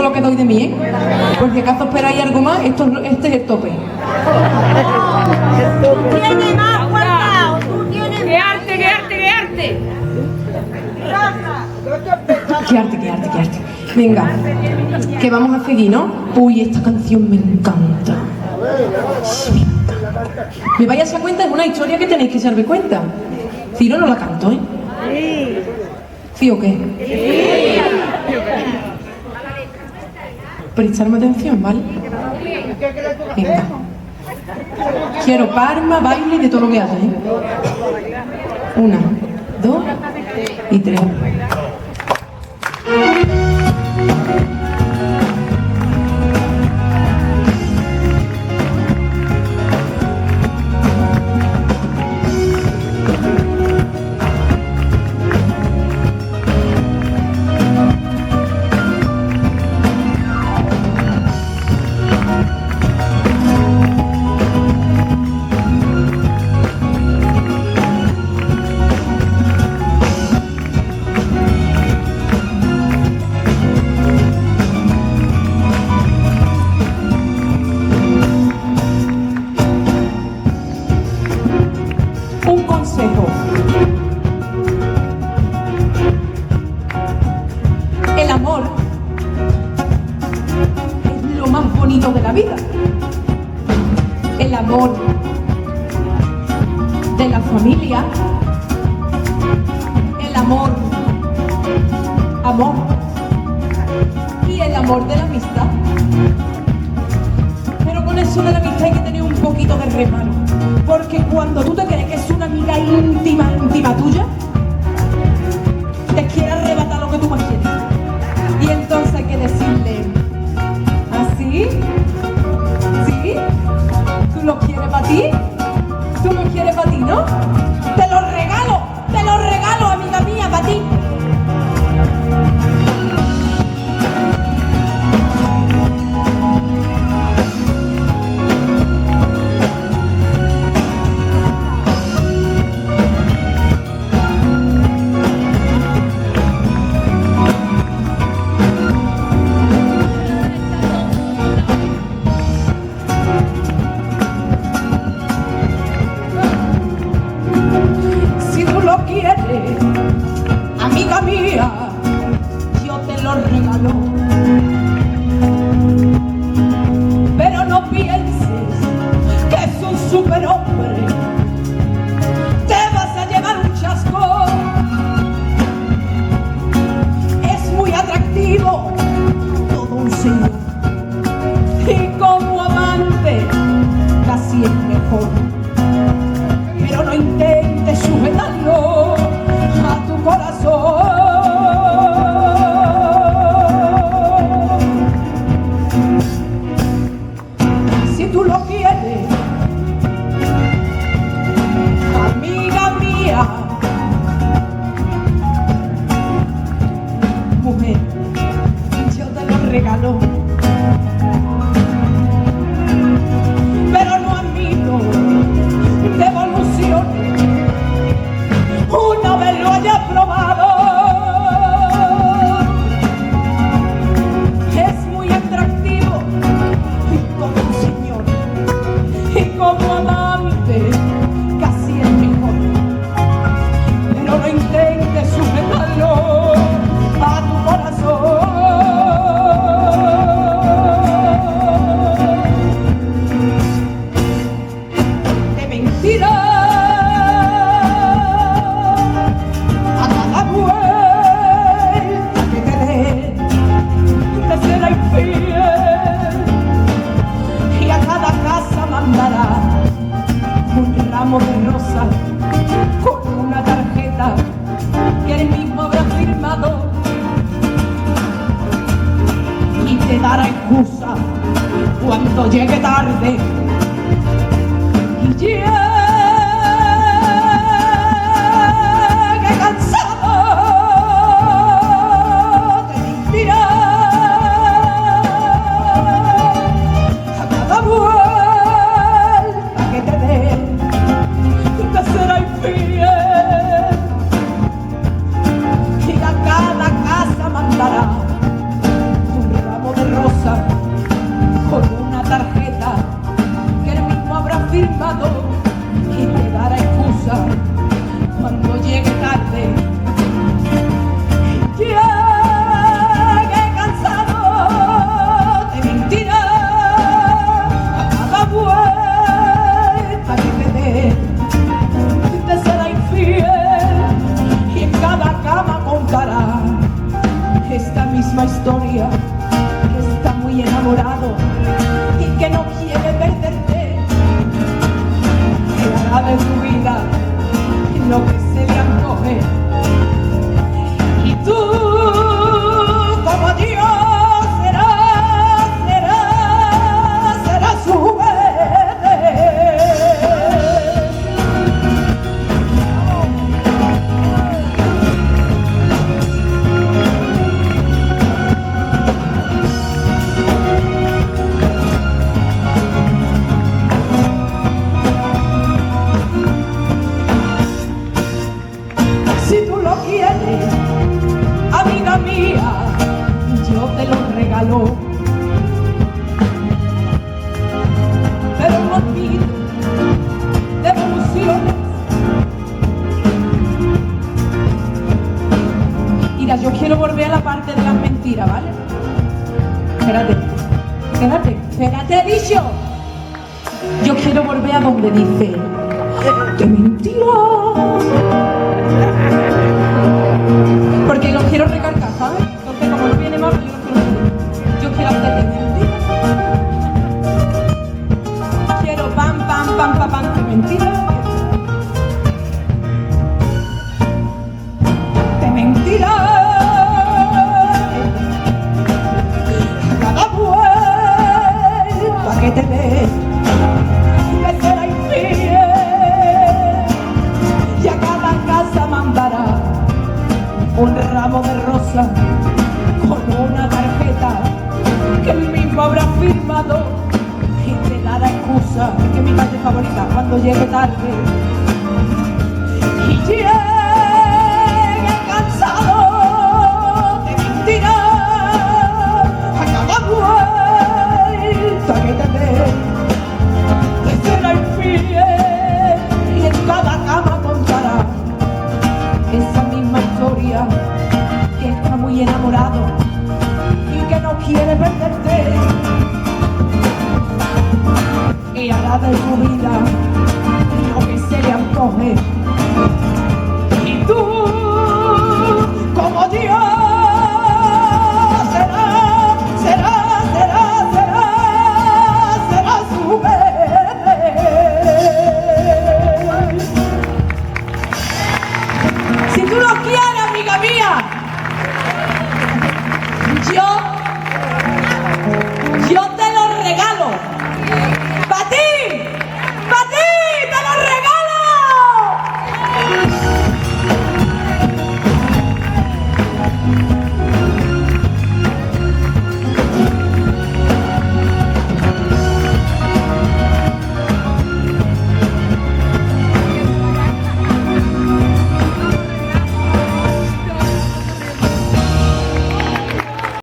lo que doy de mí, ¿eh? Por si acaso esperáis algo más, este es el tope. Tiene más guardado, tú tienes ¡Qué arte, qué arte, qué arte! Qué arte, qué arte, qué arte. Venga, que vamos a seguir, ¿no? Uy, esta canción me encanta. Sí, me encanta. Me vais a hacer cuenta, es una historia que tenéis que darme cuenta. Si no, no la canto, ¿eh? ¿Sí o qué? Sí. Prestarme atención, ¿vale? Venga. Quiero palma, baile y de todo lo que hace, ¿eh? 1, 2 y 3. Un consejo. El amor es lo más bonito de la vida. El amor de la familia. El amor, y el amor de la amistad. Pero con eso de la amistad hay que tener un poquito de reparo. Porque cuando tú te crees que es una amiga íntima tuya, te quiere arrebatar lo que tú más quieres. Y entonces hay que decirle, ¿así? ¿Sí? ¿Tú lo quieres para ti? ¿Tú lo quieres para ti, no? Te lo regalo, amiga mía, para ti. Si tú lo quieres, amiga mía, yo te lo regalo. Pero no pienses que es un superhombre, te vas a llevar un chasco. Es muy atractivo, todo un señor, y como amante casi es mejor. Pero no intentes sujetarlo a tu corazón. Si tú lo quieres, amiga mía, mujer, yo te lo regalo. Pero no admito devoluciones una vez lo haya probado. Es muy atractivo y como un señor, y como amante casi es mejor. Pero no intentes sujetarlo a tu corazón. De mentira, a cada vuelta que te dé, te será infiel, y a cada casa mandará un ramo de rosas con una tarjeta que él mismo habrá firmado, y te dará excusa cuando llegue tarde y llegue cansado. De mentirá a cada vuelta que te dé, te será infiel, y a cada casa mandará un ramo de enamorado y que no quiere perderte, que hará de tu vida lo que se le antoje. Y tú, como Dios, serás su juguete. Si tú lo quieres, amiga mía, yo te lo regalo. Pero no pido devoluciones. Mira, yo quiero volver a la parte de las mentiras, ¿vale? Espérate, he dicho. Yo quiero volver a donde dice, ¡qué mentira! Porque lo quiero recargar, ¿sabes? Entonces, como no viene más, yo quiero hacerte mentira. Quiero pam, que mentira. De mentira. Cada vuelta que te ve, que será infiel. Y a cada casa mandará un ramo de rosa con una tarjeta que él mismo habrá firmado y te dará excusa, que es mi parte favorita, cuando llegue tarde y llegue cansado de mentiras. A cada vuelta que te dé te será infiel y en cada cama contará esa misma historia, que está muy enamorado y que no quiere perderte, y hará de tu vida lo que se le antoje. Y tú, como Dios, serás su mujer. Si tú lo quieres, amiga mía, yo